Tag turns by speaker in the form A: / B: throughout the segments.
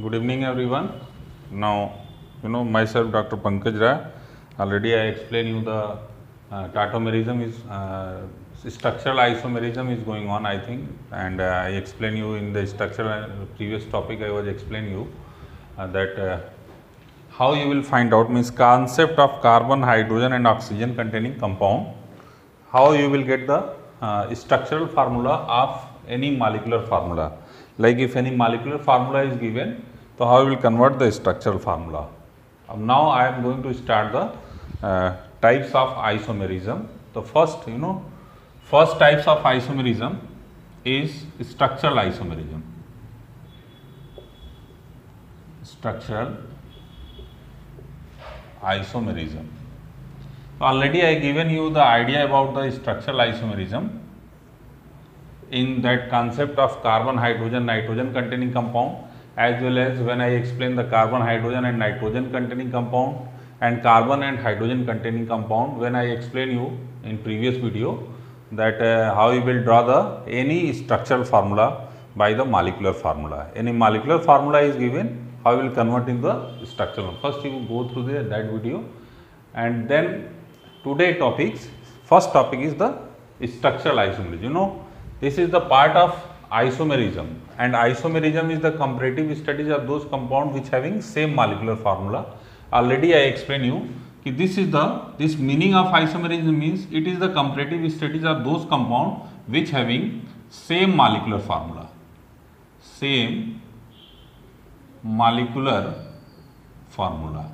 A: Good evening, everyone. Now, myself, Dr. Pankaj Rai. Already I explained you the tautomerism is structural isomerism is going on, I think, and I explained you in the structural previous topic. I was explaining you that how you will find out means concept of carbon, hydrogen, and oxygen containing compound. How you will get the structural formula of any molecular formula. Like if any molecular formula is given, so how we will convert the structural formula. Now I am going to start the types of isomerism. The first types of isomerism is structural isomerism. Structural isomerism. Already I given you the idea about the structural isomerism in that concept of carbon, hydrogen, nitrogen containing compound, as well as when I explain the carbon, hydrogen and nitrogen containing compound and carbon and hydrogen containing compound, when I explain you in previous video that how you will draw the any structural formula by the molecular formula. Any molecular formula is given, how you will convert in the structural. First you will go through that video, and then today topics, first topic is the structural isomerism. This is the part of isomerism, and isomerism is the comparative studies of those compounds which having same molecular formula. Already I explained you that this meaning of isomerism means it is the comparative studies of those compounds which having same molecular formula. Same molecular formula.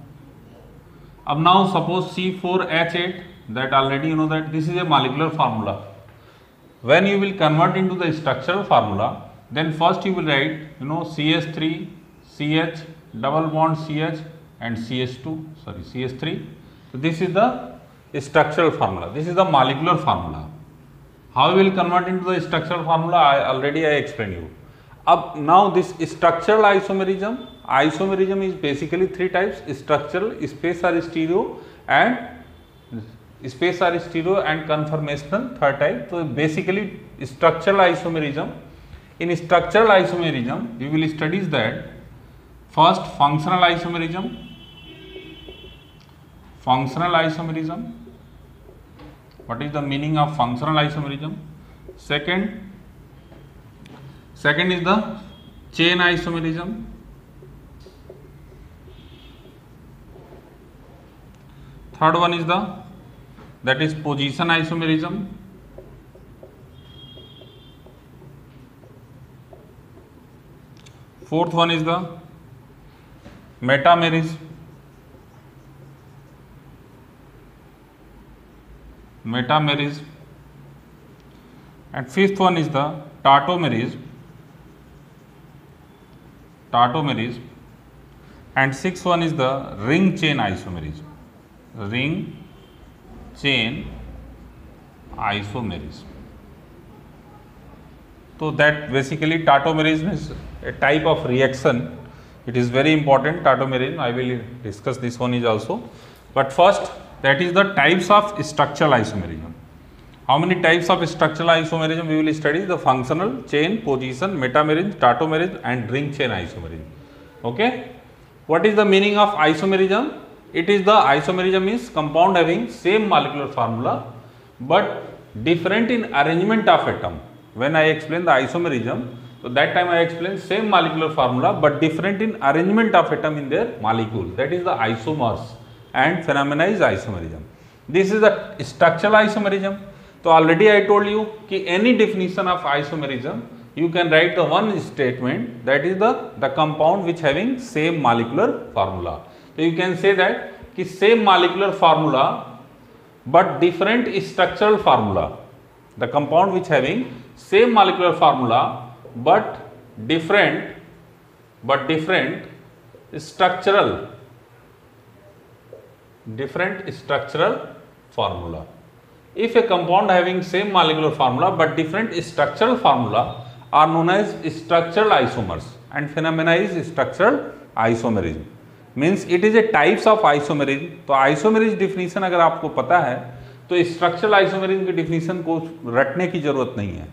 A: Now suppose C4H8, that already you know that this is a molecular formula. When you will convert into the structural formula, then first you will write CH3, CH, double bond CH and CH3. So this is the structural formula. This is the molecular formula. How you will convert into the structural formula? I explained you. Now this structural isomerism. Isomerism is basically three types: structural, space or stereo, and conformational, third type. So basically structural isomerism. In structural isomerism, we will study that first functional isomerism. Functional isomerism. What is the meaning of functional isomerism? Second is the chain isomerism. Third one is that is position isomerism. Fourth one is the metamerism. And fifth one is the tautomerism. And sixth one is the ring chain isomerism. Ring chain isomerism. So that basically tautomerism is a type of reaction. It is very important, tautomerism. I will discuss this one is also. But first, that is the types of structural isomerism. How many types of structural isomerism we will study? The functional, chain, position, metamerism, tautomerism and ring chain isomerism. Okay. What is the meaning of isomerism? It is the isomerism is compound having same molecular formula but different in arrangement of atom. When I explain the isomerism, so that time I explain same molecular formula but different in arrangement of atom in their molecule. That is the isomers, and phenomena is isomerism. This is the structural isomerism. So already I told you that any definition of isomerism, you can write the one statement, that is the compound which having same molecular formula. So you can say that same molecular formula but different structural formula. The compound which having same molecular formula but different structural formula. If a compound having same molecular formula but different structural formula are known as structural isomers, and phenomena is structural isomerism. Means it is a types of isomerism. तो isomerism definition अगर आपको पता है तो structural isomerism की definition को रटने की जरूरत नहीं है.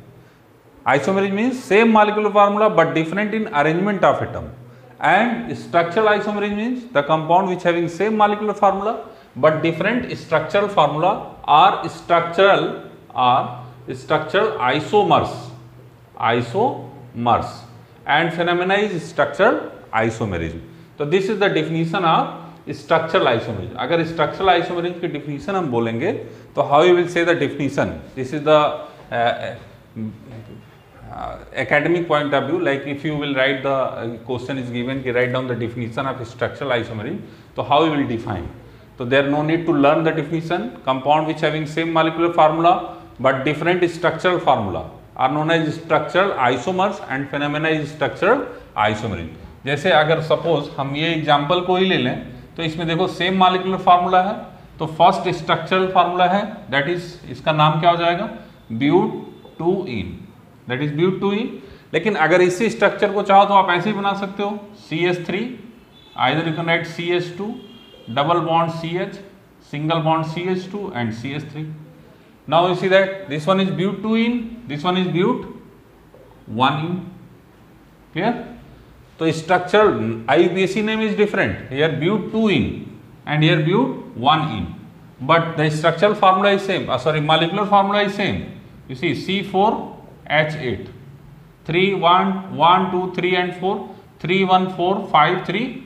A: Isomerism means same molecular formula but different in arrangement of atom. and structural isomerism means the compound which having same molecular formula but different structural formula are structural isomers and phenomena is structural isomerism. तो this is the definition of structural isomerism. अगर structural isomerism की definition हम बोलेंगे तो how you will say the definition. This is the academic point of view, like if you will write the question is given कि write down the definition of structural isomerism, so how you will define. So there no need to learn the definition. Compound which having same molecular formula but different structural formula are known as structural isomers and phenomena is structural isomerism. जैसे अगर suppose हम ये example को ही ले लें तो इसमें देखो सेम मॉलिक्यूलर फार्मूला है, तो फर्स्ट स्ट्रक्चरल फार्मूला है दैट इज, इसका नाम क्या हो जाएगा, ब्यूट-2-ईन, दैट इज ब्यूट-2-ईन. लेकिन अगर इसी स्ट्रक्चर को चाहो तो आप ऐसे ही बना सकते हो, CH3 either you can write CH2 double bond CH single bond CH2 and CH3. Now you see that this one is but two ene, this one is but one ene. Clear. तो structure IUPAC name is different, here but-2-ene and here but-1-ene, but the structural formula is same, molecular formula is same. You see C4H8, 3 1 1 2 3 and 4, 3 1 4 5 3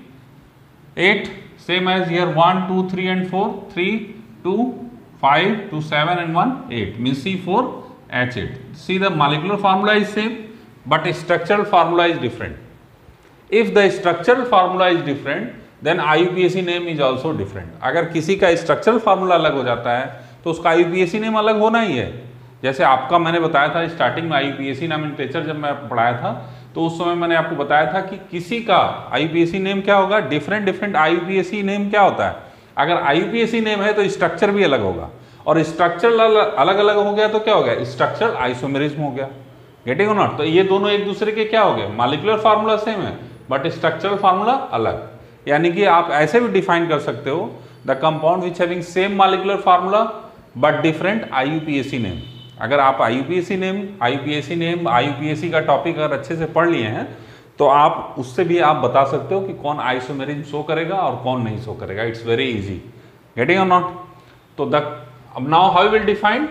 A: 8, same as here 1 2 3 and 4, 3 2 5 2 7 and 1 8, means C4H8. See the molecular formula is same but structural formula is different. If the structural formula is different, then IUPAC name is also different. अगर किसी का structural formula अलग हो जाता है तो उसका IUPAC name अलग होना ही है. जैसे आपका मैंने बताया था स्टार्टिंग में IUPAC नॉमेनक्लेचर जब मैं पढ़ाया था तो उस समय मैंने आपको बताया था कि किसी का IUPAC नेम क्या होगा, डिफरेंट IUPAC नेम क्या होता है. अगर IUPAC नेम है तो स्ट्रक्चर भी अलग होगा, और स्ट्रक्चर अलग अलग हो गया तो क्या हो गया, स्ट्रक्चरल आइसोमेरिज्म हो गया. गेटिंग और नॉट. तो ये दोनों एक दूसरे के क्या हो गए, मॉलिक्यूलर फार्मूला सेम है बट स्ट्रक्चरल फार्मूला अलग. यानी कि आप ऐसे भी डिफाइन कर सकते हो, the compound which having same molecular formula but different IUPAC name. अगर आप IUPAC नेम IUPAC का टॉपिक अगर अच्छे से पढ़ लिए हैं तो आप उससे भी आप बता सकते हो कि कौन आइसोमेरिज्म शो करेगा और कौन नहीं शो करेगा. It's very easy. गेटिंग और नॉट. तो अब now how will define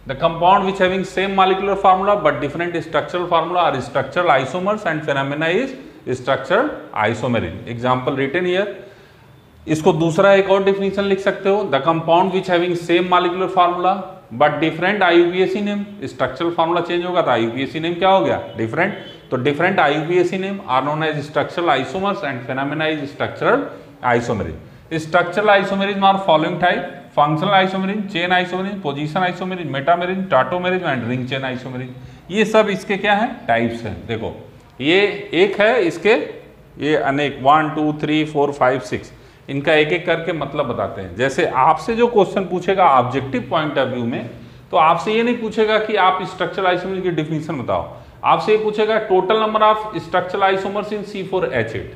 A: the compound which having same molecular formula but different structural formula are structural isomers and phenomena is structural isomerism. Example written here. इसको दूसरा एक और definition लिख सकते हो, the compound which having same molecular formula but different IUPAC name. Structural formula change होगा तो IUPAC name क्या हो गया, डिफरेंट. तो different IUPAC name are known as structural isomers and phenomena is structural isomerism. Structural isomerism are following type: functional isomerism, chain isomerism, position isomerism, metamerism, tautomerism and ring chain isomerism. ये सब इसके क्या है, types हैं. देखो ये एक है, इसके ये अनेक 1 2 3 4 5 6, इनका एक एक करके मतलब बताते हैं. जैसे आपसे जो क्वेश्चन पूछेगा ऑब्जेक्टिव पॉइंट ऑफ व्यू में, तो आपसे ये नहीं पूछेगा कि आप स्ट्रक्चरल आइसोमेरिज्म की डेफिनेशन बताओ, आपसे ये पूछेगा total number of structural isomers in C4H8.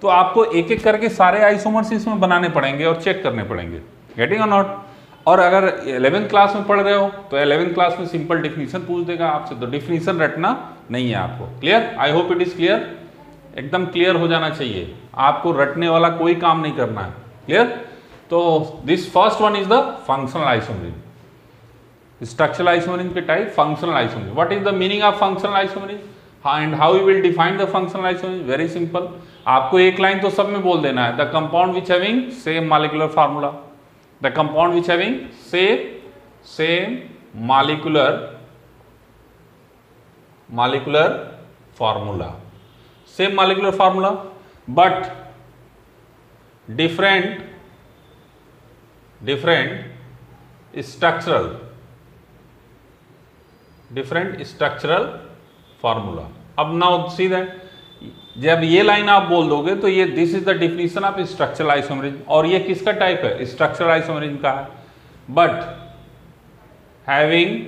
A: तो आपको एक एक करके सारे आइसोमर्स इसमें बनाने पड़ेंगे और चेक करने पड़ेंगे. गेटिंग और नॉट. और अगर 11th क्लास में पढ़ रहे हो तो 11th क्लास में सिंपल डेफिनेशन पूछ देगा आपसे, तो डेफिनेशन रटना नहीं है आपको. Clear. I hope it is clear. एकदम क्लियर हो जाना चाहिए, आपको रटने वाला कोई काम नहीं करना है. क्लियर. तो this first one is the functional isomerism. Structural isomerism के type functional isomerism. What is the meaning of functional isomerism and how you will define the functional isomerism? Very simple. आपको एक लाइन तो सब में बोल देना है, the compound which having same molecular formula, the compound which having same molecular formula, same molecular formula but different structural formula. अब now see that जब ये लाइन आप बोल दोगे तो ये this is the definition of structural isomerism. और ये किसका टाइप है, स्ट्रक्चरल आइसोमेरिज्म का है, but having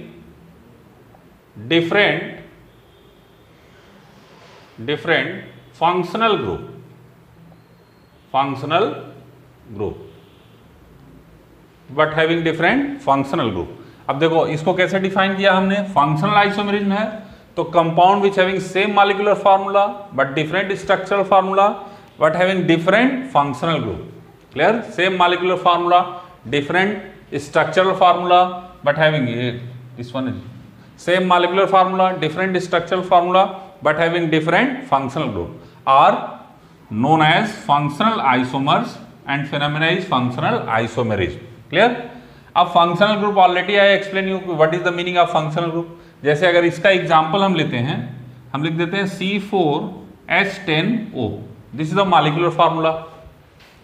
A: different functional group but having different functional group. अब देखो इसको कैसे डिफाइन किया हमने. फंक्शनल आइसोमेरिज्म है तो compound which having same molecular formula but different structural formula but having different functional group. Clear? Same molecular formula, different structural formula but having this one is same molecular formula, different structural formula but having different functional group are known as functional isomers and phenomena is functional isomerism. Clear? अब functional group already I explain you what is the meaning of functional group. जैसे अगर इसका example हम लेते हैं, हम लिख देते हैं C4H10O. This is the molecular formula.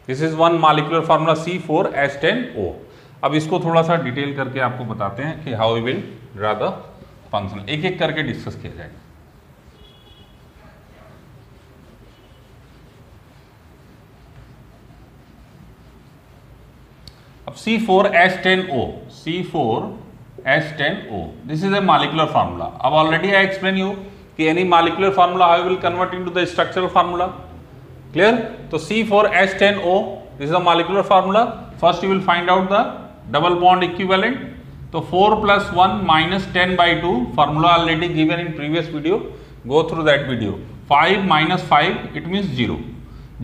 A: This is one molecular formula C4H10O. अब इसको थोड़ा सा डिटेल करके आपको बताते हैं कि how we will draw the functional. एक एक करके डिस्कस किया जाएगा. अब C4H10O, C4H10O, this is a molecular formula. अब already I explain you कि any molecular formula how you will convert into the structural formula. Clear? तो C4H10O, this is the molecular formula. First you will find out the double bond equivalent. तो 4 plus 1 minus 10 by 2 formula already given in previous video. Go through that video. 5 minus 5 it means 0.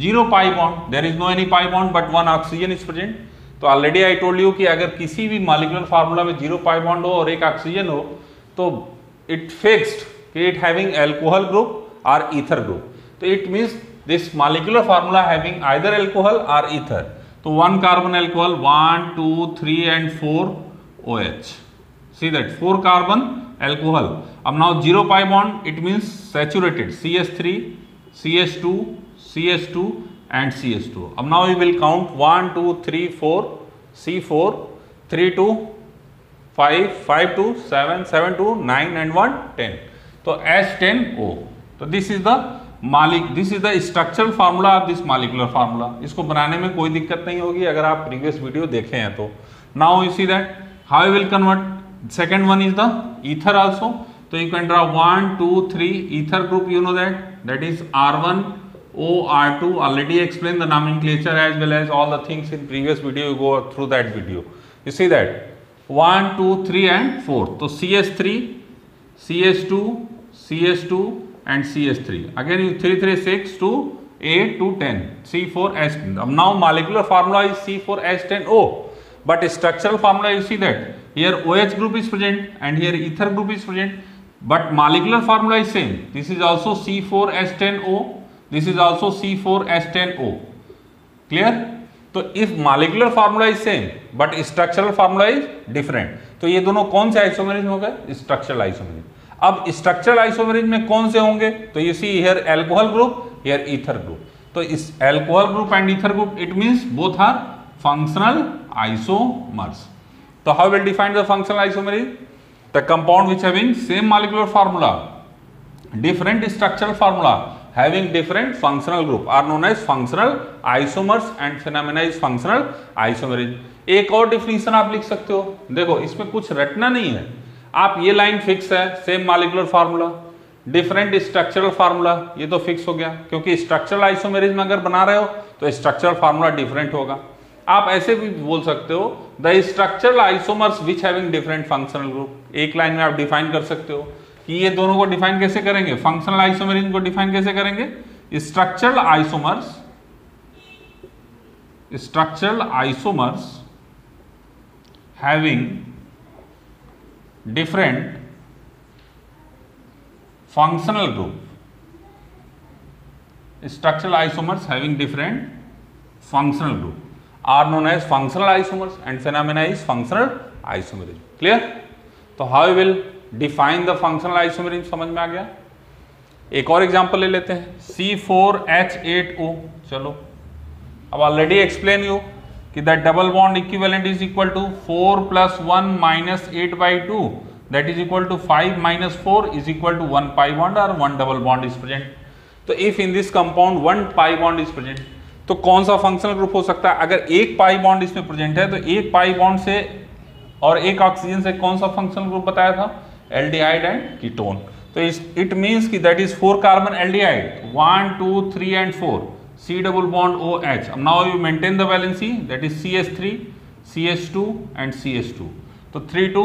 A: 0 pi bond. There is no any pi bond but one oxygen is present. तो already I told you कि अगर किसी भी molecular formula में 0 pi bond हो और एक oxygen हो तो इट फिक्स्ड कि इट हैविंग अल्कोहल ग्रुप और ईथर ग्रुप. तो it means this molecular formula having either alcohol और ईथर. तो 1 carbon alcohol 1 2 3 and 4 OH. See that 4 carbon alcohol. अब now 0 pi bond it means saturated CH3 CH2 CH2 and CH2. अब now we will count 1 2 3 4 C4 3 2 5 5 2 7 7 2 9 and 1 10. तो H10O. तो this is the structural formula of this molecular formula. इसको बनाने में कोई दिक्कत नहीं होगी अगर आप previous video देखे हैं तो. Now you see that how you will convert. Second one is the ether also. So you can draw 1 2 3 ether group. You know that is R1 O R2. Already explained the nomenclature as well as all the things in previous video. You go through that video. You see that 1 2 3 and 4. So CH3 CH2 CH2 and CH3. Again you 3 3 6 to 8 to 10 C4H10. Now molecular formula is C4H10O, but structural formula you see that here OH group is present and here ether group is present, but molecular formula is same. This is also C4H10O. This is also C4H10O. Clear? तो if molecular formula is same but structural formula is different, तो ये दोनों कौन से isomerism हो गए? Structural isomerism. अब structural isomerism में कौन से होंगे? तो you see here alcohol group, here ether group. तो इस alcohol group and ether group it means both are functional isomers. तो how will define the functional isomerism? The compound which having same molecular formula, different structural formula, having different functional group are known as functional isomers and phenomena is functional isomerism. एक और definition आप लिख सकते हो. देखो इसमें कुछ रटना नहीं है. आप ये लाइन फिक्स है same molecular formula different structural formula, ये तो फिक्स हो गया क्योंकि स्ट्रक्चरल आइसोमेरिज्म अगर बना रहे हो तो स्ट्रक्चरल फार्मूला डिफरेंट होगा. आप ऐसे भी बोल सकते हो the structural isomers which having different functional group. एक लाइन में आप डिफाइन कर सकते हो कि ये दोनों को डिफाइन कैसे करेंगे. फंक्शनल आइसोमेरिज्म को डिफाइन कैसे करेंगे? Structural isomers having different functional group. Structural isomers having different functional group are known as functional isomers and phenomena is functional isomerism. Clear? तो how will define the functional isomerism समझ में आ गया. एक और एग्जांपल ले लेते हैं C4H8O. चलो अब ऑलरेडी एक्सप्लेन यू कि that double bond equivalent is equal to 4 + 1 - 8 by 2 that is equal to 5 - 4 is equal to 1 pi bond और 1 डबल बॉन्ड इज प्रेजेंट. तो if in this compound 1 pi bond is present तो कौन सा functional group हो सकता है? अगर एक पाई बॉन्ड इसमें प्रेजेंट है तो एक पाई बॉन्ड से और एक ऑक्सीजन से कौन सा फंक्शनल ग्रुप बताया था? Aldehyde and ketone. तो इट मींस कि that is 4 carbon aldehyde 1 2 3 and 4 C double bond OH. Now you maintain the valency that is CH3 CH2 and CH2. तो 3 2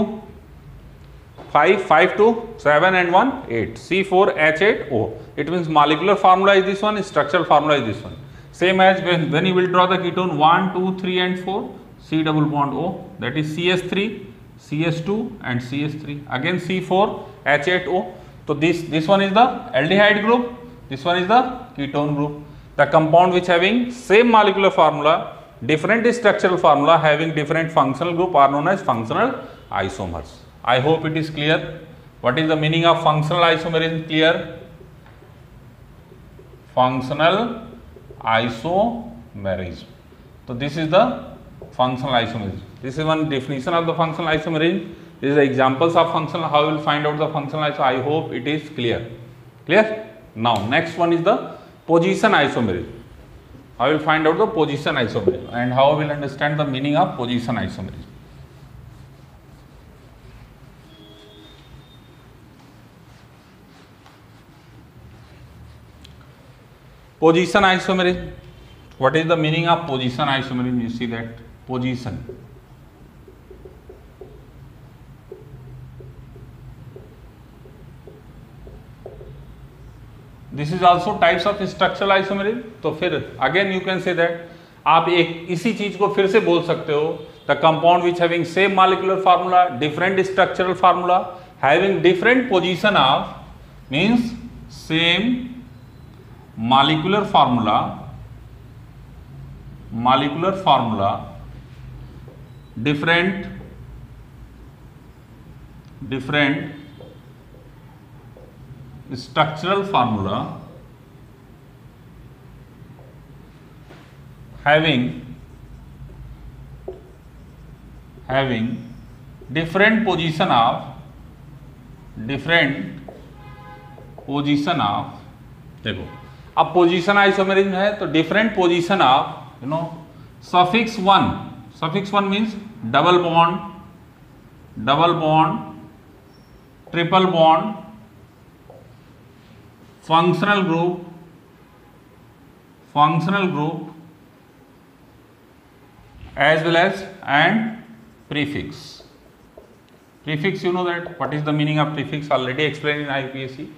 A: 5, 5 2, 7 and 1 8, C4H8O. It means molecular formula is this one, structural formula is this one. Same as when you will draw the ketone 1, 2, 3 and 4, C double bond O, that is CS3, CS2 and CS3. Again C4H8O. So this one is the aldehyde group, this one is the ketone group. The compound which having same molecular formula, different structural formula, having different functional group are known as functional isomers. I hope it is clear. What is the meaning of functional isomerism? Clear? Functional isomerism. So this is the functional isomerism. This is one definition of the functional isomerism. This is the examples of functional, how you will find out the functional isomerism. I hope it is clear. Clear? Now next one is the position isomerism. I will find out the position isomerism and how we will understand the meaning of position isomerism. Position isomerism. What is the meaning of position isomerism? You see that position. This is also types of structural isomerism. तो फिर again you can say that आप एक इसी चीज को फिर से बोल सकते हो, the compound which having same molecular formula, different structural formula, having different position of, means same molecular formula, different structural formula, having different position of देखो अब पोजीशन आइसोमेरिज्म है तो different position of suffix one means double bond, triple bond, functional group as well as and prefix. You know that what is the meaning of prefix, already explained in IUPAC.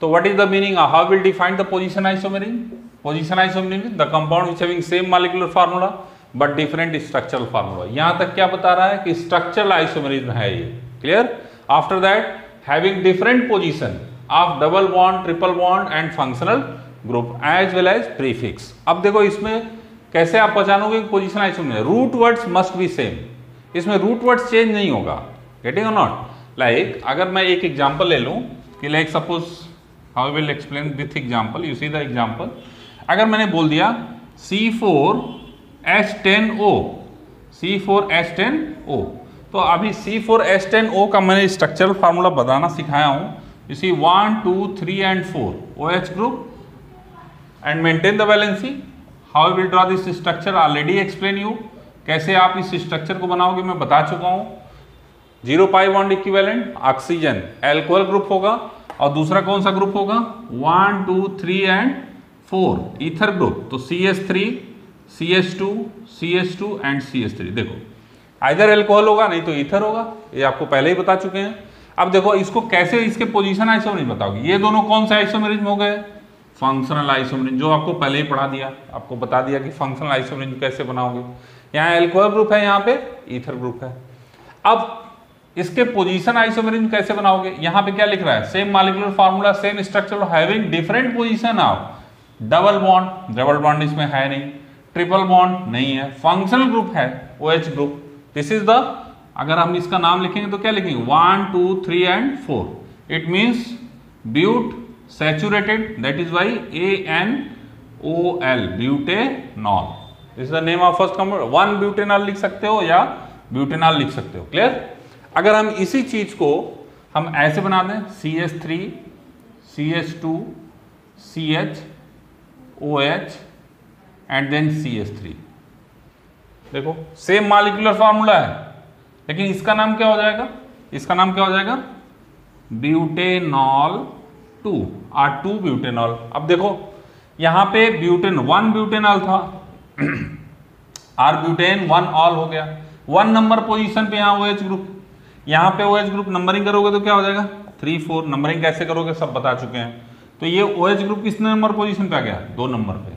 A: So what is the meaning, how will define the position isomerism? Position isomerism is the compound which having same molecular formula but different structural formula. यहाँ तक क्या बता रहा है कि structural isomerism है ये, clear? After that having different position of double bond, triple bond and functional group as well as prefix. अब देखो इसमें कैसे आप पहचानोगे कि position isomerism, root words must be same, इसमें रूट वर्ड्स चेंज नहीं होगा, गेटिंग और नॉट? लाइक अगर मैं एक एग्जांपल ले लूं कि like suppose how will explain with example, you see the example. अगर मैंने बोल दिया C4H10O, तो अभी C4H10O का मैंने स्ट्रक्चरल फार्मूला बताना सिखाया हूं. You see 1, 2, 3 and 4 OH group and maintain the valency. How we will draw this structure already explain you. कैसे आप इस स्ट्रक्चर को बनाओगे मैं बता चुका हूँ. 0 pi bond equivalent oxygen alcohol group होगा और दूसरा कौन सा ग्रुप होगा 1, 2, 3 and 4 ईथर ग्रुप. तो CS3, CS2, CS2 and CS3. देखो आइदर एल्कोहल होगा नहीं तो ईथर होगा, ये आपको पहले ही बता चुके हैं. अब देखो इसको कैसे इसके पोजीशन आइसोमेरिज्म बताओगे. ये दोनों कौन से आइसोमेरिज्म हो गए, फंक्शनल आइसोमेरिज्म, जो आपको पहले ही पढ़ा दिया, आपको बता दिया कि फंक्शनल आइसोमेरिज्म कैसे बनाओगे. यहाँ एल्कोहल ग्रुप है, यहाँ पे ईथर ग्रुप है. अब इसके पोजीशन आइसोमेरिज्म कैसे बनाओगे, यहाँ पे क्या लिख रहा है, same molecular formula, same structure, having different position of double bond इसमें है नहीं, ट्रिपल बॉन्ड नहीं है, फंक्शनल ग्रुप है OH group. This is the, अगर हम इसका नाम लिखेंगे तो क्या लिखेंगे 1, 2, 3 and 4. It means but saturated, that is why ANOL, butanol. This is the name of first compound. 1 butanol लिख सकते हो या ब्यूटेनॉल लिख सकते हो, क्लियर? अगर हम इसी चीज को हम ऐसे बना दें CS3, CS2, CH, OH and then CS3, देखो सेम मॉलिक्यूलर फार्मूला है लेकिन इसका नाम क्या हो जाएगा, इसका नाम क्या हो जाएगा ब्यूटेनॉल 2 और 2 ब्यूटेनॉल. अब देखो यहां पे ब्यूटेन 1 ब्यूटेनॉल था और ब्यूटेन 1 ऑल हो गया, 1 नंबर पोजीशन पे यहां OH ग्रुप. यहाँ पे OH ग्रुप नंबरिंग करोगे तो क्या हो जाएगा 3 4, नंबरिंग कैसे करोगे सब बता चुके हैं। तो ये OH ग्रुप कितने नंबर पोजीशन पे आ गया 2 नंबर पे।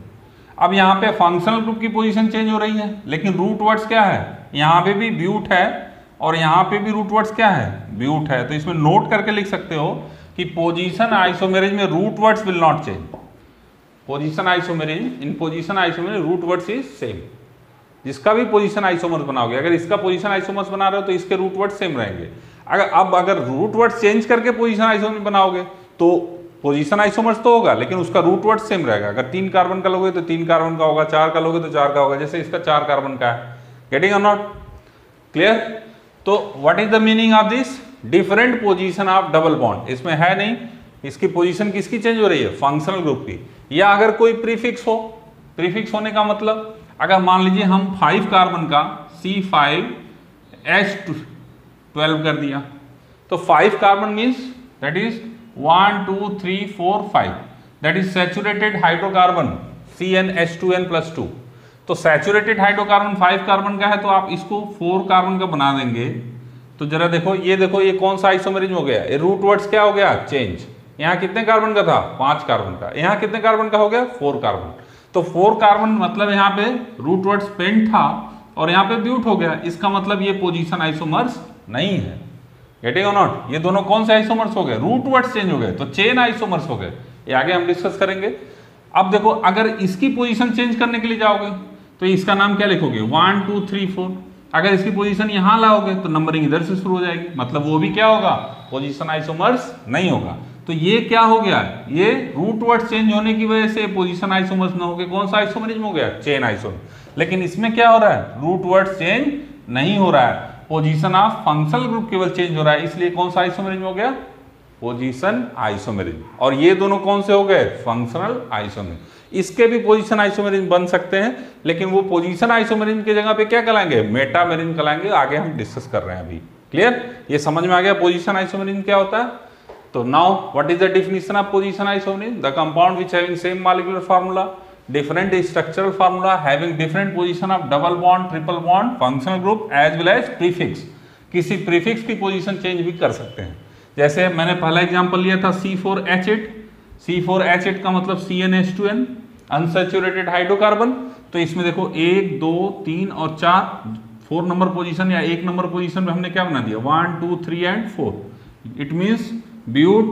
A: अब यहाँ पे फंक्शनल ग्रुप की पोजीशन चेंज हो रही है, लेकिन रूट वर्ड्स क्या है, यहाँ पे भी ब्यूट है और यहाँ पे भी रूट वर्ड्स क्या है ब्यूट है। तो इसमें नोट करके लिख सकते हो कि पोजीशन आइसोमेरिज में root words will not change. Position isomerism, in position isomerism root words is same. जिसका भी पोजीशन आइसोमर्स बनाओगे, अगर इसका पोजीशन आइसोमर्स बना रहे हो तो इसके रूट वर्ड सेम रहेंगे। अगर रूट वर्ड चेंज करके पोजीशन आइसोमर्स बनाओगे तो पोजीशन आइसोमर्स तो होगा लेकिन उसका रूट वर्ड सेम रहेगा। अगर 3 कार्बन का लोगे तो 3 कार्बन का होगा, 4 का लोगे तो 4 का होगा, जैसे इसका 4 कार्बन का है। गेटिंग और नॉट क्लियर? तो what is the meaning of this, different position of double bond. इसमें है नहीं, इसकी पोजीशन किसकी चेंज हो रही है, फंक्शनल ग्रुप की। या अगर कोई प्रीफिक्स हो, प्रीफिक्स होने का मतलब अगर मान लीजिए हम 5 कार्बन का C5H12 कर दिया तो 5 carbon means that is 1 2 3 4 5, that is saturated hydrocarbon CnH2n+2। तो सैचुरेटेड हाइड्रोकार्बन 5 कार्बन का है तो आप इसको 4 कार्बन का बना देंगे। तो जरा देखो ये कौन सा आइसोमेरिज्म हो गया, ये रूट वर्ड्स क्या हो गया चेंज। यहाँ कितने कार्बन का था 5 कार्बन का, यहाँ कितने कार्बन का हो गया 4 कार्बन। तो 4 कार्बन मतलब यहाँ पे रूट वर्ड्स पेंट था और यहाँ पे ब्यूट हो गया, इसका मतलब ये पोजीशन आइसोमर्स नहीं है। गेटिंग और नॉट? ये दोनों कौन से आइसोमर्स हो गए, रूट वर्ड्स चेंज हो गए तो चेन आइसोमर्स हो गए। ये आगे हम डिस्कस करेंगे। अब देखो अगर इसकी पोजीशन चेंज करने के लिए जाओगे तो इसका नाम क्या लिखोगे 1 2 3 4। अगर इसकी पोजीशन यहां लाओगे तो नंबरिंग इधर से शुरू हो जाएगी, मतलब वो भी क्या होगा पोजीशन आइसोमर्स नहीं होगा। तो ये क्या हो गया, ये रूट वर्ड चेंज होने की वजह से पोजीशन आइसोमर्स ना हो गए, कौन सा आइसोमरिज्म हो गया चेन आइसोमर। लेकिन इसमें क्या हो रहा है, रूट वर्ड चेंज नहीं हो रहा है, पोजीशन ऑफ फंक्शनल ग्रुप केवल चेंज हो रहा है, इसलिए कौन सा आइसोमरिज्म हो गया पोजीशन आइसोमेरिज्म। और ये दोनों कौन से हो गए फंक्शनल आइसोमेरिज्म। इसके भी पोजीशन आइसोमेरिज्म बन सकते हैं, लेकिन वो पोजीशन आइसोमेरिज्म की जगह पे क्या कहलाएंगे मेटामेरिज्म कहलाएंगे। आगे हम डिस्कस कर रहे हैं अभी। क्लियर? ये समझ में आ गया पोजीशन आइसोमेरिज्म क्या होता है। तो now what is the definition of position isomerism, the compound which having same molecular formula, different structural formula, having different position of double bond, triple bond, functional group as well as prefix. किसी prefix की position change भी कर सकते हैं। जैसे मैंने पहला example लिया था C4H8, C4H8 का मतलब CnH2n अनसैचुरेटेड हाइड्रोकार्बन। तो इसमें देखो 1 2 3 और 4 नंबर पोजीशन या 1 नंबर पोजीशन में हमने क्या बना दिया 1 2 3 एंड 4, इट मींस ब्यूट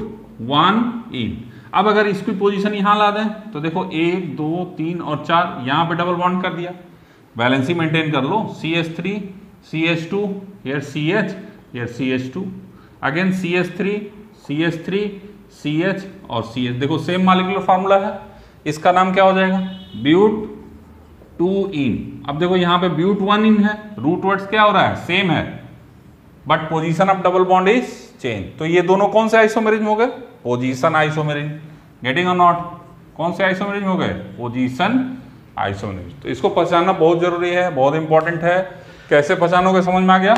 A: 1 इन। अब अगर इसकी पोजीशन यहां ला दें तो देखो 1 2 3 और 4 यहां पे डबल बॉन्ड कर दिया, बैलेंस ही मेंटेन कर लो। CH3 CH2 here CH here CH2 again CH3 CH3 CH और CH, देखो सेम मॉलिक्यूलर फार्मूला है, इसका नाम क्या हो जाएगा ब्यूट 2 इन। अब देखो यहाँ पे ब्यूट 1 इन है, रूट वर्ड्स क्या हो रहा है सेम है, but position of double bond is change. तो ये दोनों कौन से आइसोमेरिज्म हो गए पोजीशन आइसोमेरिज्म। गेटिंग और नॉट? कौन से आइसोमेरिज्म हो गए पोजीशन आइसोमेरिज्म। तो इसको पहचानना बहुत जरूरी है, बहुत इंपॉर्टेंट है। कैसे पहचानोगे समझ में आ गया?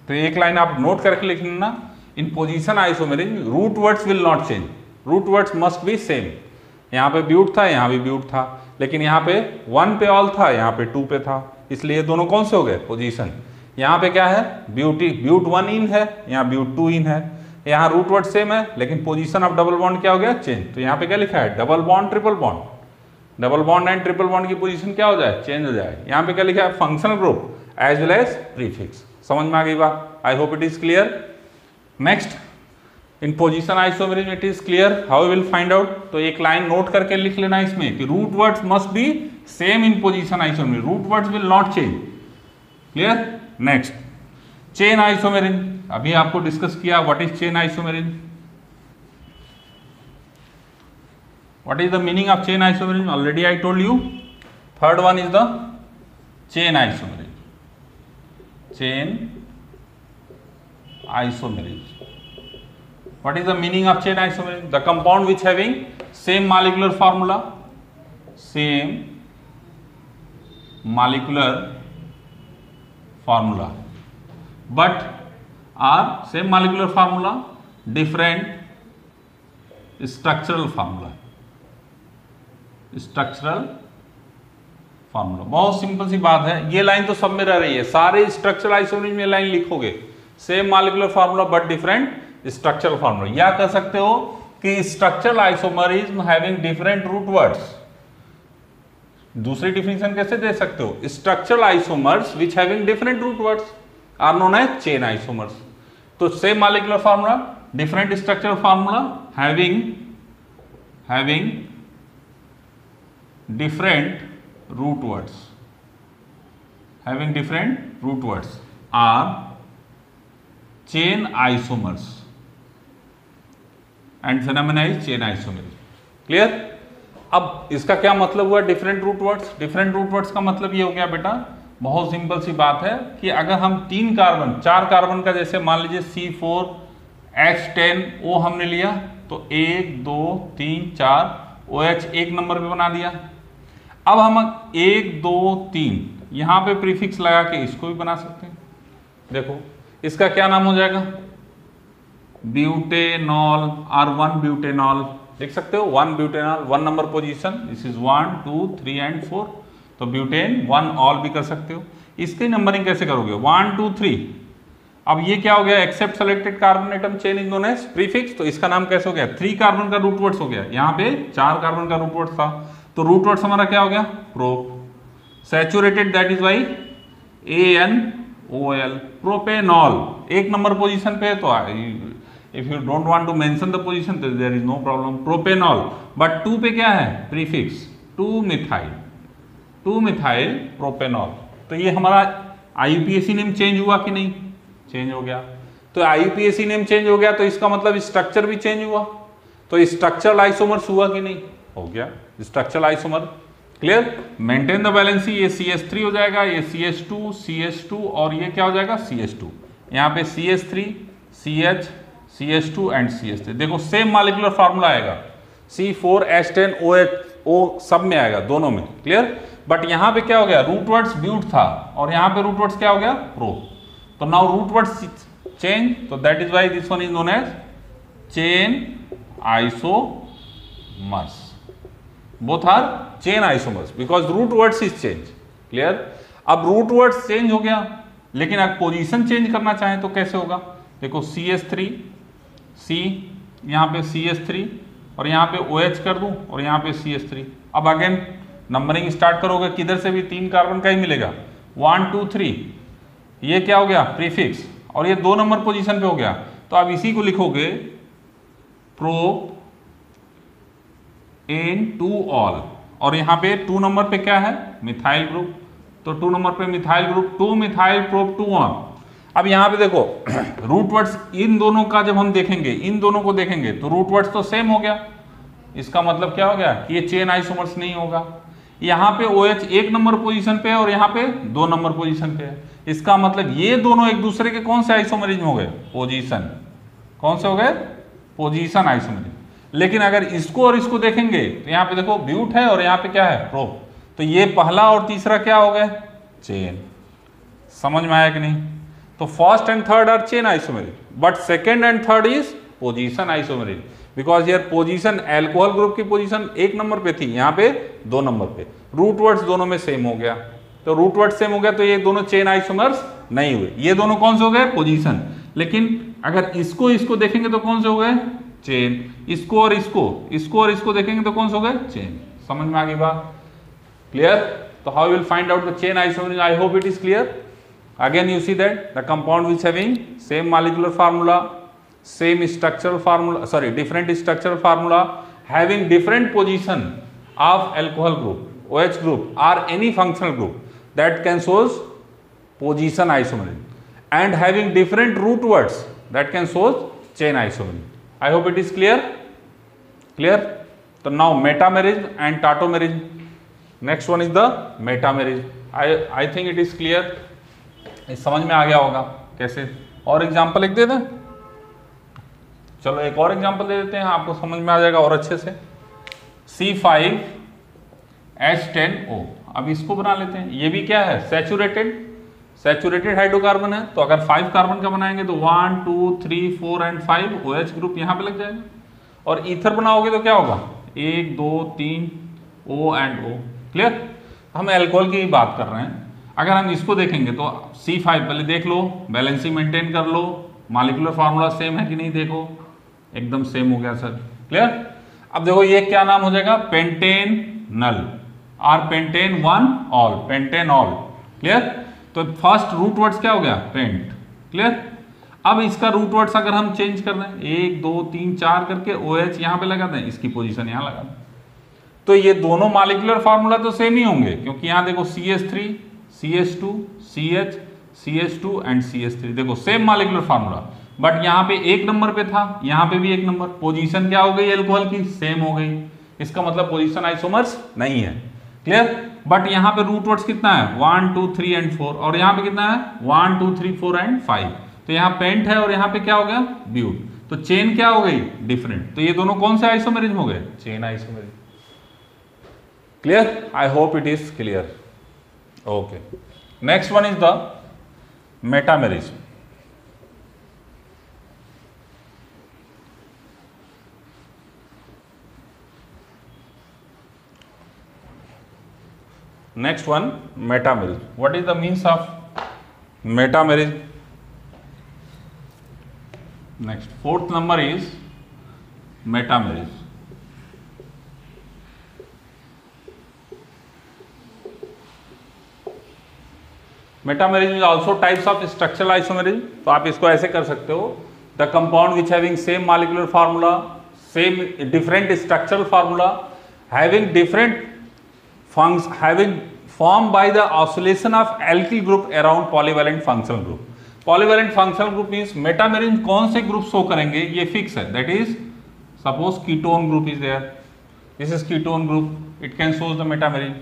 A: तो एक लाइन आप नोट करके लिख लेना, in position isomerism root words will not change, root words must be same. यहाँ पे ब्यूट था, यहाँ भी ब्यूट था, लेकिन यहाँ पे 1 पे ऑल था, यहाँ पे 2 पे था, इसलिए ये दोनों कौन से हो गए पोजीशन। यहाँ पे क्या है ब्यूट 1 इन है, यहाँ ब्यूट 2 इन है, यहाँ रूट वर्ड सेम है, लेकिन पोजीशन ऑफ डबल बॉन्ड क्या हो गया चेंज। तो यहाँ पे क्या लिखा है double bond triple bond, double bond and triple bond की पोजीशन क्या हो जाए चेंज हो जाए। यहाँ पे क्या लिखा है functional group as well as prefix. समझ में आ गई बात? I hope it is clear. Next, in position isomerism it is clear, how will find out. तो एक लाइन नोट करके लिख लेना इसमें कि root words must be same in position isomerism, root words will not change. Clear? Next, chain isomerism, अभी आपको discuss किया what is chain isomerism, what is the meaning of chain isomerism, already I told you. Third one is the chain isomerism, chain isomerism. What is the meaning of chain isomerism? The compound which having same molecular formula, same molecular formula, but are same molecular formula, different structural formula, structural formula। बहुत simple सी बात है, ये line तो सब में रह रही है, सारे स्ट्रक्चरल आइसोमेरिज्म में लाइन लिखोगे, same molecular formula but different structural formula. या कह सकते हो कि structural isomerism having different root words. दूसरी डिफिनेशन कैसे दे सकते हो, structural isomers which having different root words are known as chain isomers. तो same molecular formula different structural formula having different root words are chain isomers and phenomena is chain isomery। Clear. अब इसका क्या मतलब हुआ different root words? Different root words का मतलब ये हो गया बेटा, बहुत सिंपल सी बात है कि अगर हम 4 कार्बन का जैसे मान लीजिए C4H10O हमने लिया तो 1 2 3 4 OH एक नंबर पे बना दिया। अब हम 1 2 3 यहां पे प्रीफिक्स लगा के इसको भी बना सकते हैं। देखो इसका क्या नाम हो जाएगा, ब्यूटेनॉल R1 ब्यूटेनॉल देख सकते हो, 1 butanol 1 number position, this is 1 2 3 and 4, तो ब्यूटेन 1 ऑल भी कर सकते हो। इसकी नंबरिंग कैसे करोगे 1 2 3। अब ये क्या हो गया, except selected carbon atom chain is known as prefix, तो इसका नाम कैसे हो गया 3 कार्बन का रूट वर्ड्स हो गया। यहाँ पे 4 कार्बन का रूट वर्ड्स था तो रूट वर्ड्स हमारा क्या हो गया prop. Saturated that is why ANOL propanol 1 number position पे है, तो if you don't want to mention the position there is no problem propanol. But 2 पे क्या है प्रीफिक्स 2 मिथाइल प्रोपेनॉल। तो ये हमारा IUPAC नेम चेंज हुआ कि नहीं, चेंज हो गया। तो IUPAC नेम चेंज हो गया तो इसका मतलब स्ट्रक्चर भी चेंज हुआ, तो स्ट्रक्चरल आइसोमर्स हुआ कि नहीं, हो गया structural isomer. Clear. Maintain the valency, ये CH3 हो जाएगा, ये CH2 और ये क्या हो जाएगा CH2। यहाँ पे CH3 CH CH2 and CH3। देखो सेम मॉलिक्यूलर फार्मूला आएगा, C4H10OH सब में आएगा दोनों में। क्लियर। बट यहाँ पे क्या हो गया रूट वर्ड्स ब्यूट था और यहाँ पे रूट वर्ड्स क्या हो गया प्रो। तो नाउ रूट वर्ड्स चेंज, तो that is why this one is known as chain isomers. Both are chain isomers because root words is change. Clear. अब रूट वर्ड्स चेंज हो गया, लेकिन अगर पोजीशन चेंज करना चाहें तो कैसे होगा, देखो CH3 C, यहाँ पे CH3 और यहाँ पे OH कर दूं और यहाँ पे CH3। अब अगेन नंबरिंग स्टार्ट करोगे, किधर से भी 3 कार्बन का ही मिलेगा 1 2 3। ये क्या हो गया प्रीफिक्स और ये 2 नंबर पोजीशन पे हो गया, तो अब इसी को लिखोगे प्रोप N2OL और यहाँ पे 2 नंबर पे क्या है मिथाइल ग्रुप, तो 2 नंबर पे methyl group 2 methyl prop 2 ON। अब यहाँ पे देखो रूट वर्ड्स इन दोनों का जब हम देखेंगे, इन दोनों को देखेंगे तो रूट वर्ड्स तो सेम हो गया। इसका मतलब क्या हो गया कि ये चेन आइसोमर्स नहीं होगा। यहाँ पे OH 1 नंबर पोजीशन पे है और यहाँ पे 2 नंबर पोजीशन पे है। इसका मतलब ये दोनों एक दूसरे के कौन से आइसोमरिज्म हो गए पोजीशन, कौन से हो गए पोजीशन आइसोमरिज्म। लेकिन अगर इसको और इसको देखेंगे तो यहाँ पे देखो ब्यूट है और यहाँ पे क्या है प्रोप, तो ये पहला और तीसरा क्या हो गए चेन। समझ में आया कि नहीं। तो first and third are chain isomerism but second and third is position isomerism because यार पोजीशन एल्कोहल ग्रुप की पोजीशन 1 नंबर पे थी, यहाँ पे 2 नंबर पे। रूट वर्ड्स दोनों में सेम हो गया, तो रूट वर्ड सेम हो गया तो ये दोनों चेन आइसोमर्स नहीं हुए। ये दोनों कौन से हो गए पोजीशन। लेकिन अगर इसको देखेंगे तो कौन से हो गए चेन, इसको और इसको देखेंगे तो कौन से हो गए चेन। समझ में आ गई बात। क्लियर। तो how will find out the chain isomerism, I hope it is clear. Again you see that the compound which having same molecular formula, same structural formula, sorry different structural formula, having different position of alcohol group, OH group or any functional group that can shows position isomerism and having different root words that can shows chain isomerism. I hope it is clear. Clear. So now metamerism and tautomerism. Next one is the metamerism. I think it is clear. समझ में आ गया होगा कैसे। और example एक दे दें, चलो एक और एग्जांपल दे देते हैं, आपको समझ में आ जाएगा और अच्छे से। C5H10O, अब इसको बना लेते हैं। ये भी क्या है सैचुरेटेड हाइड्रोकार्बन है, तो अगर 5 कार्बन का बनाएंगे तो 1 2 3 4 एंड 5 OH ग्रुप यहाँ पे लग जाएगा। और ईथर बनाओगे तो क्या होगा 1 2 3 O एंड O। क्लियर। हम एल्कोहल की ही बात कर रहे हैं। अगर हम इसको देखेंगे तो C5 पहले देख लो, बैलेंसिंग मेंटेन कर लो, मॉलिक्यूलर फार्मूला सेम है कि नहीं, देखो एकदम सेम हो गया सर, क्लियर। अब देखो ये क्या नाम हो जाएगा, पेंटेनल और pentane one all, pentanol, clear. तो फर्स्ट रूट वर्ड्स क्या हो गया, पेंट, क्लियर। अब इसका रूट वर्ड्स अगर हम चेंज कर दें 1 2 3 4 करके OH यहाँ पे लगा दें, इसकी पोजीशन यहाँ लगा दें, तो ये दोनों मॉलिक्यूलर फार्मूला तो सेम ही होंगे, क्योंकि यहाँ देखो CH3 CH2 CH CH2 and CH3, देखो सेम मॉलिक्यूलर फार्मूला, बट यहाँ पे एक नंबर पे था, यहाँ पे भी एक नंबर, पोजीशन क्या हो गई अल्कोहल की, सेम हो गई, इसका मतलब पोजीशन आइसोमर्स नहीं है, क्लियर। बट यहाँ पे रूट वर्ड्स कितना है 1 2 3 एंड 4, और यहाँ पे कितना है 1 2 3 4 एंड 5, तो यहाँ पेंट है और यहाँ पे क्या हो गया ब्यूट, तो चेन क्या हो गई डिफरेंट, तो ये दोनों कौन से आइसोमेरिज्म हो गए, chain isomerism, clear. I hope it is clear, okay. Next one is the metamerism. Next one, metamerism. What is the means of metamerism? Next, fourth number is metamerism. Metamerism is also types of structural isomerism. तो आप इसको ऐसे कर सकते हो, the compound which having same molecular formula, same different structural formula, having different having formed by the oscillation of alkyl group around polyvalent functional group. Polyvalent functional group means metamerism कौन से group show करेंगे ये fix है, that is suppose ketone group is there, this is ketone group, it can shows the metamerism.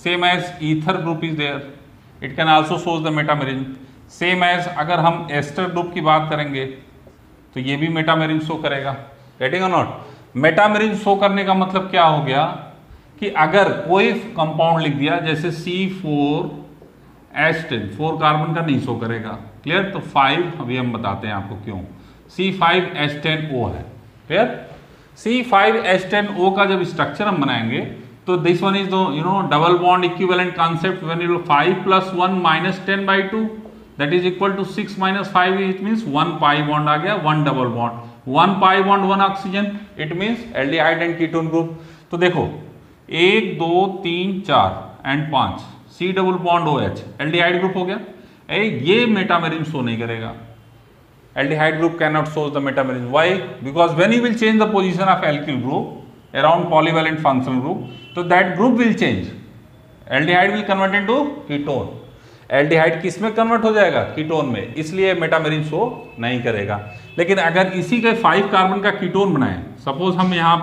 A: Same as ether group is there, it can also shows the metamerism. Same as अगर हम ester group की बात करेंगे तो ये भी metamerism show करेगा, getting or not? metamerism show करने का मतलब क्या हो गया कि अगर कोई कंपाउंड लिख दिया जैसे C4H10, 4 कार्बन का नहीं शो करेगा, क्लियर। तो 5 अभी हम बताते हैं आपको क्यों, C5H10O है, क्लियर। C5H10O का जब स्ट्रक्चर हम बनाएंगे तो this one is the double bond equivalent concept, when you 5 + 1 - 10/2 that is equal to 6 - 5, it means 1 pi bond आ गया, 1 double bond, 1 pi bond 1 oxygen, it means aldehyde and ketone group. तो देखो 1 2 3 4 and 5 C double bond OH aldehyde group हो गया, ये metamerism show नहीं करेगा, aldehyde group can not show the metamerism, why, because when you will change the position of alkyl group around polyvalent functional group, तो that group will change, aldehyde will convert into ketone, aldehyde किस में convert हो जाएगा, ketone में, इसलिए metamerism show नहीं करेगा। लेकिन अगर इसी के 5 कार्बन का कीटोन बनाएं, सपोज हम यहाँ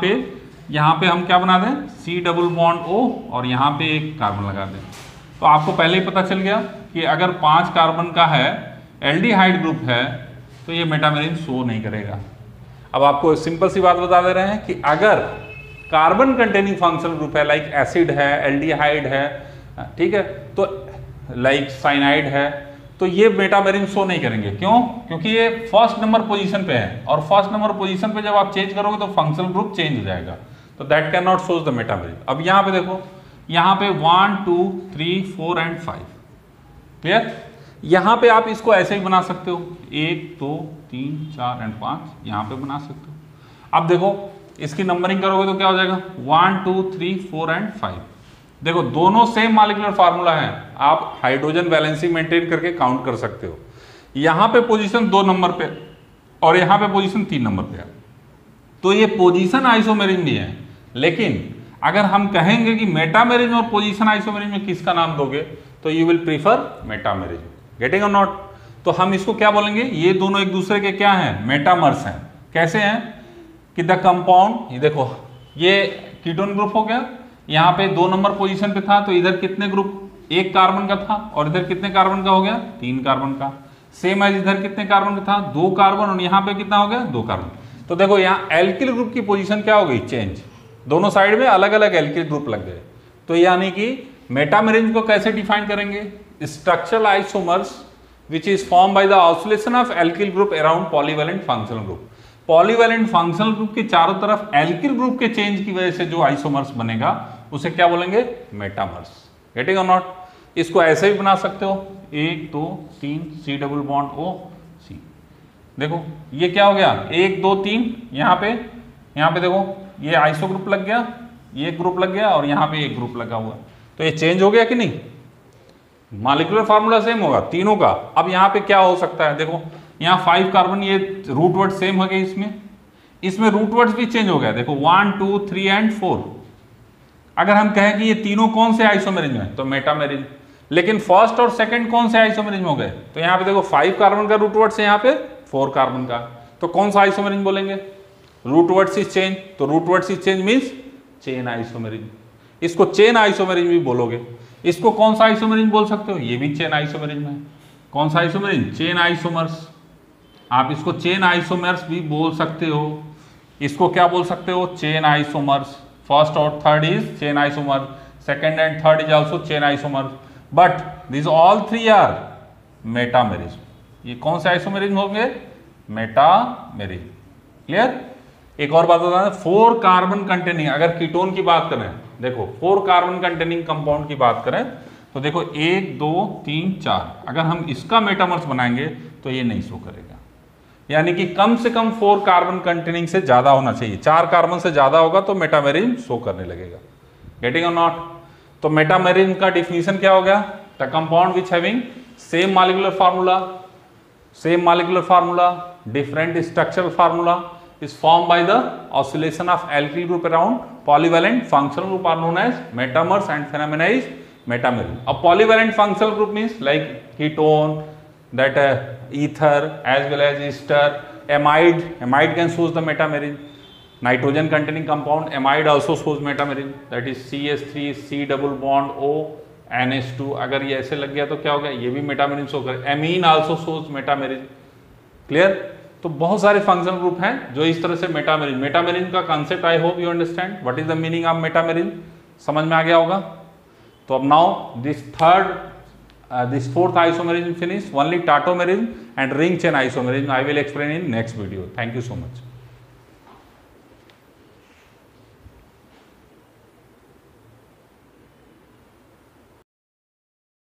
A: पे हम क्या बना दें C डबल बॉन्ड O और यहाँ पे एक कार्बन लगा दें, तो आपको पहले ही पता चल गया कि अगर 5 कार्बन का है एल्डिहाइड ग्रुप है तो ये मेटामेरिज्म शो नहीं करेगा। अब आपको सिंपल सी बात बता दे रहे हैं कि अगर कार्बन कंटेनिंग फंक्शनल ग्रुप है, लाइक एसिड है, एल्डिहाइड है, ठीक है, तो लाइक साइनाइड है, तो ये मेटामेरिज्म शो नहीं करेंगे, क्यों, क्योंकि ये फर्स्ट नंबर पोजीशन पे है, और फर्स्ट नंबर पोजीशन पे जब आप चेंज करोगे तो फंक्शनल ग्रुप चेंज हो जाएगा, तो that can not shows the metamerism. अब यहाँ पे देखो, यहाँ पे 1 2 3 4 एंड 5, क्लियर। यहाँ पे आप इसको ऐसे ही बना सकते हो, 1 2 3 4 एंड 5 यहाँ पे बना सकते हो। अब देखो इसकी नंबरिंग करोगे तो क्या हो जाएगा 1 2 3 4 एंड 5, देखो दोनों सेम मॉलिक्यूलर फार्मूला है, आप हाइड्रोजन बैलेंसिंग मेंटेन करके काउंट कर सकते हो। यहाँ पे पोजीशन 2 नंबर पे और यहाँ पे पोजीशन 3 नंबर पे है, तो ये पोजीशन आइसोमेरिज्म भी है। लेकिन अगर हम कहेंगे कि मेटामेरिज्म और पोजीशन आइसोमेरिज्म में किसका नाम दोगे, तो you will prefer metamerism, getting और नॉट। तो हम इसको क्या बोलेंगे, ये दोनों एक दूसरे के क्या हैं, मेटामर्स हैं। कैसे हैं कि द कंपाउंड, ये देखो ये कीटोन ग्रुप हो गया, यहाँ पे 2 नंबर पोजीशन पे था, तो इधर कितने ग्रुप, 1 कार्बन का था, और इधर कितने कार्बन का हो गया, 3 कार्बन का। सेम एज इधर कितने कार्बन का था, 2 कार्बन, और यहाँ पे कितना हो गया, 2 कार्बन। तो देखो यहाँ एल्किल ग्रुप की पोजीशन क्या हो गई, चेंज, दोनों साइड में अलग अलग एल्किल ग्रुप लग गए। तो यानी कि मेटामेरिज्म को कैसे डिफाइन करेंगे, structural isomers which is form by the oscillation of alkyl group around polyvalent functional group. Polyvalent functional group के चारों तरफ एल्किल ग्रुप के चेंज की वजह से जो आइसोमर्स बनेगा उसे क्या बोलेंगे, मेटामर्स, गेटिंग और नॉट। इसको ऐसे भी बना सकते हो, 1 2 3 C double bond O C। देखो ये क्या हो गया, 1 2 3, यहाँ पे देखो ये आइसो ग्रुप लग गया, ये ग्रुप लग गया और यहाँ पे एक ग्रुप लगा हुआ, तो ये चेंज हो गया कि नहीं? मॉलिक्यूलर फार्मूला सेम होगा तीनों का। अब यहाँ पे क्या हो सकता है, देखो यहाँ 5 कार्बन, ये रूट वर्ड सेम हो गए, इसमें रूट वर्ड्स भी चेंज हो गया। देखो 1 2 3 एंड 4। अगर हम कहें कि ये तीनों कौन से आइसोमेरिज में, तो मेटामेरिज। लेकिन फर्स्ट और सेकंड कौन से आइसोमेरिज में हो गए, तो यहाँ पे देखो 5 कार्बन का रूट वर्ड्स है, यहाँ पे 4 कार्बन का, तो कौन सा आइसोमेरिज बोलेंगे? रूट वर्ड्स इज चेंज, तो root words is change means chain isomerism. इसको चेन आइसोमेरिज भी बोलोगे। इसको कौन सा आइसोमेरिज बोल सकते हो? ये भी चेन आइसोमेरिज में है। कौन सा आइसोमेरिज? Chain isomers. आप इसको चेन आइसोमर्स भी बोल सकते हो। इसको क्या बोल सकते हो? Chain isomers. फर्स्ट और third is chain isomer, second and third is also chain isomer, but this all three are metamery. ये कौन से आइसोमेरिज होंगे? मेटामेरिज। क्लियर? एक और बात बताना, 4 कार्बन कंटेनिंग, अगर कीटोन की बात करें, देखो 4 कार्बन कंटेनिंग कंपाउंड की बात करें तो देखो 1 2 3 4, अगर हम इसका मेटामर्स बनाएंगे तो ये नहीं शो करेगा। यानी कि कम से कम 4 कार्बन कंटेनिंग से ज्यादा होना चाहिए। 4 कार्बन से ज्यादा होगा तो मेटामेरिज्म शो करने लगेगा। गेटिंग और नॉट? तो मेटामेरिज्म का डिफिनीशन क्या हो गया? The compound which having same molecular formula, different structural formula is formed by the oscillation of alkyl group around polyvalent functional group are known as metamers and phenomena is metamerism. A polyvalent functional group means like ketone, that ether as well as ester, amide can shows the metamerism. Nitrogen containing compound amide also shows metamerism, that is CH3 C double bond O NH2। अगर ये ऐसे लग गया तो क्या हो गया? ये भी मेटामेरिज्म शो करे। amine also shows metamerism। Clear? तो बहुत सारे फंक्शनल ग्रुप हैं जो इस तरह से मेटामेरिज्म का concept, I hope you understand what is the meaning of metamerism. समझ में आ गया होगा? तो अब now this fourth isomerism finish, only tautomerism and ring chain isomerism I will explain in next video. Thank you so much.